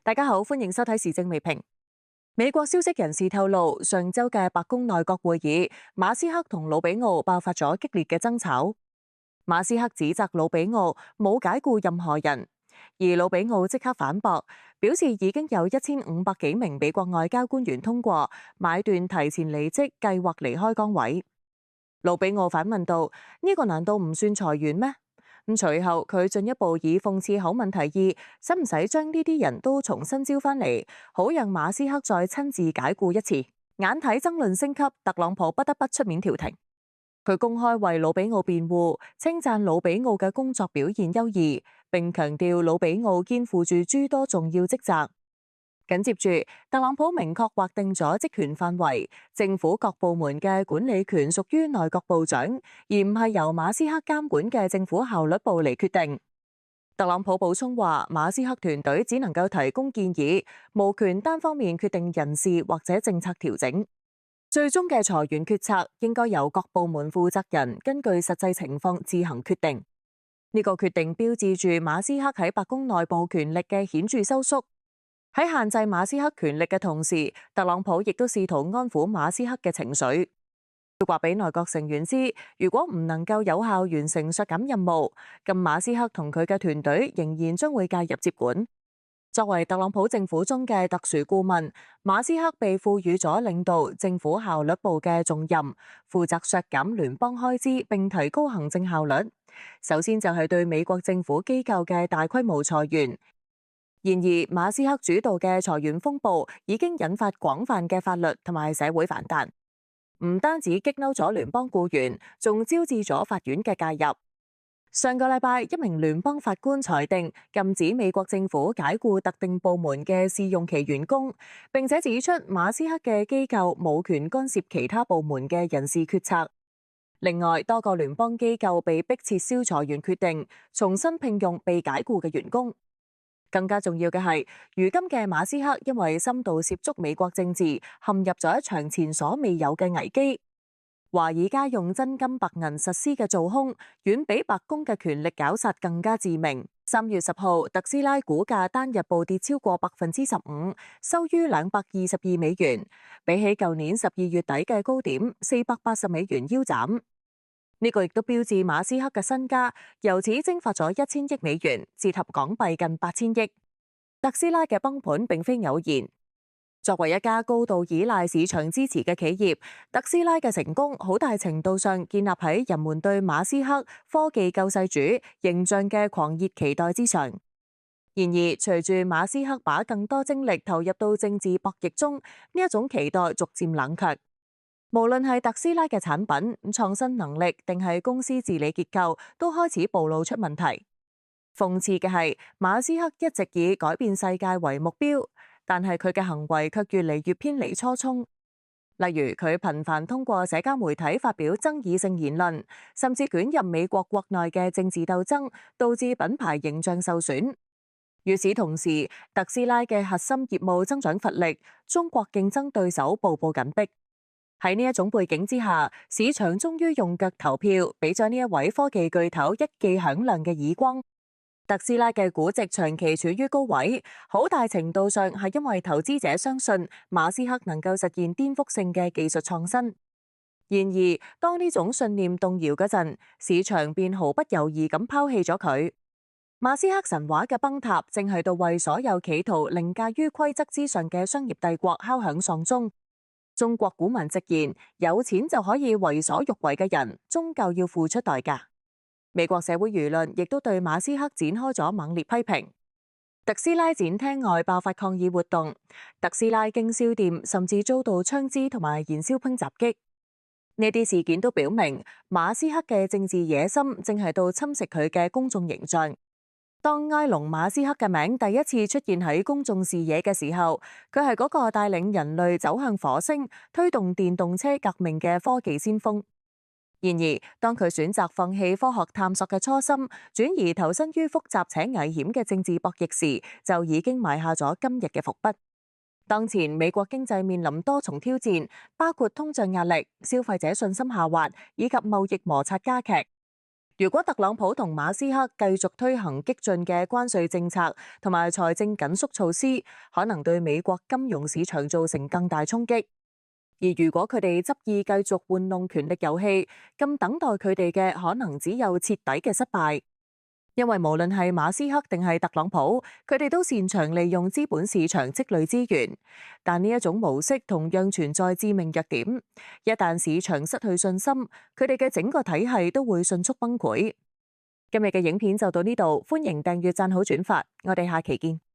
大家好，歡迎收睇時政微評。美國消息人士透露，上週嘅白宮內閣會議，馬斯克同魯比奧爆發咗激烈嘅爭吵。馬斯克指責魯比奧冇解僱任何人，而魯比奧即刻反駁，表示已經有1500幾名美國外交官員通過買斷提前離職計劃離開崗位。魯比奧反問道：呢個難道唔算裁員咩？隨後佢進一步以諷刺口吻提議，使唔使將呢啲人都重新招返嚟，好讓馬斯克再親自解僱一次。眼睇爭論升級，特朗普不得不出面調停。佢公開為魯比奧辯護，稱讚魯比奧嘅工作表現優異，並強調魯比奧肩負住諸多重要職責。緊接住，特朗普明確劃定咗職權範圍，政府各部門嘅管理權屬於內閣部長，而唔係由馬斯克監管嘅政府效率部嚟決定。特朗普補充話，馬斯克團隊只能夠提供建議，無權單方面決定人事或者政策調整。最終嘅裁員決策應該由各部門負責人根據實際情況自行決定。呢個決定標誌住馬斯克喺白宮內部權力嘅顯著收縮。喺限制馬斯克權力嘅同時，特朗普亦都試圖安撫馬斯克嘅情緒。佢話俾內閣成員知，如果唔能夠有效完成削減任務，咁馬斯克同佢嘅團隊仍然將會介入接管。作為特朗普政府中嘅特殊顧問，馬斯克被賦予咗領導政府效率部嘅重任，負責削減聯邦開支並提高行政效率。首先就係對美國政府機構嘅大規模裁員。然而，馬斯克主導嘅裁員風暴已經引發廣泛嘅法律同埋社會反彈，唔單止激嬲咗聯邦僱員，仲招致咗法院嘅介入。上個禮拜，一名聯邦法官裁定禁止美國政府解僱特定部門嘅試用期員工，並且指出馬斯克嘅機構冇權干涉其他部門嘅人事決策。另外，多個聯邦機構被迫撤銷裁員決定，重新聘用被解僱嘅員工。更加重要嘅係，如今嘅馬斯克因為深度涉足美國政治，陷入咗一場前所未有嘅危機。華爾街用真金白銀實施嘅做空，遠比白宮嘅權力絞殺更加致命。3月10號，特斯拉股價單日暴跌超過15%，收於222美元，比起舊年12月底嘅高點480美元腰斬。呢個亦都標誌馬斯克嘅身家由此蒸發咗1000億美元，折合港幣近8000億。特斯拉嘅崩盤並非偶然。作為一家高度依賴市場支持嘅企業，特斯拉嘅成功好大程度上建立喺人們對馬斯克科技救世主形象嘅狂熱期待之上。然而，隨住馬斯克把更多精力投入到政治博弈中，呢一種期待逐漸冷卻。無論係特斯拉嘅產品、創新能力定係公司治理結構，都開始暴露出問題。諷刺嘅係，馬斯克一直以改變世界為目標，但係佢嘅行為卻越嚟越偏離初衷。例如，佢頻繁通過社交媒體發表爭議性言論，甚至捲入美國國內嘅政治鬥爭，導致品牌形象受損。與此同時，特斯拉嘅核心業務增長乏力，中國競爭對手步步緊迫。喺呢一種背景之下，市場終於用腳投票，俾咗呢一位科技巨頭一記響亮嘅耳光。特斯拉嘅估值長期處於高位，好大程度上係因為投資者相信馬斯克能夠實現顛覆性嘅技術創新。然而，當呢種信念動搖嗰陣，市場便毫不猶豫咁拋棄咗佢。馬斯克神話嘅崩塌，正係度為所有企圖凌駕於規則之上嘅商業帝國敲響喪鐘。中國古文直言，有錢就可以為所欲為嘅人，終究要付出代價。美國社會輿論亦都對馬斯克展開咗猛烈批評。特斯拉展廳外爆發抗議活動，特斯拉經銷店甚至遭到槍支同埋燃燒瓶襲擊。呢啲事件都表明，馬斯克嘅政治野心正係到侵蝕佢嘅公眾形象。當埃隆·馬斯克嘅名第一次出現喺公眾視野嘅時候，佢係嗰個帶領人類走向火星、推動電動車革命嘅科技先鋒。然而，當佢選擇放棄科學探索嘅初心，轉而投身於複雜且危險嘅政治博弈時，就已經埋下咗今日嘅伏筆。當前美國經濟面臨多重挑戰，包括通脹壓力、消費者信心下滑以及貿易摩擦加劇。如果特朗普同馬斯克繼續推行激進嘅關稅政策同埋財政緊縮措施，可能對美國金融市場造成更大衝擊。而如果佢哋執意繼續玩弄權力遊戲，咁等待佢哋嘅可能只有徹底嘅失敗。因為無論係馬斯克定係特朗普，佢哋都擅長利用資本市場積累資源，但呢一種模式同樣存在致命弱點。一旦市場失去信心，佢哋嘅整個體系都會迅速崩潰。今日嘅影片就到呢度，歡迎訂閱、讚好、轉發，我哋下期見。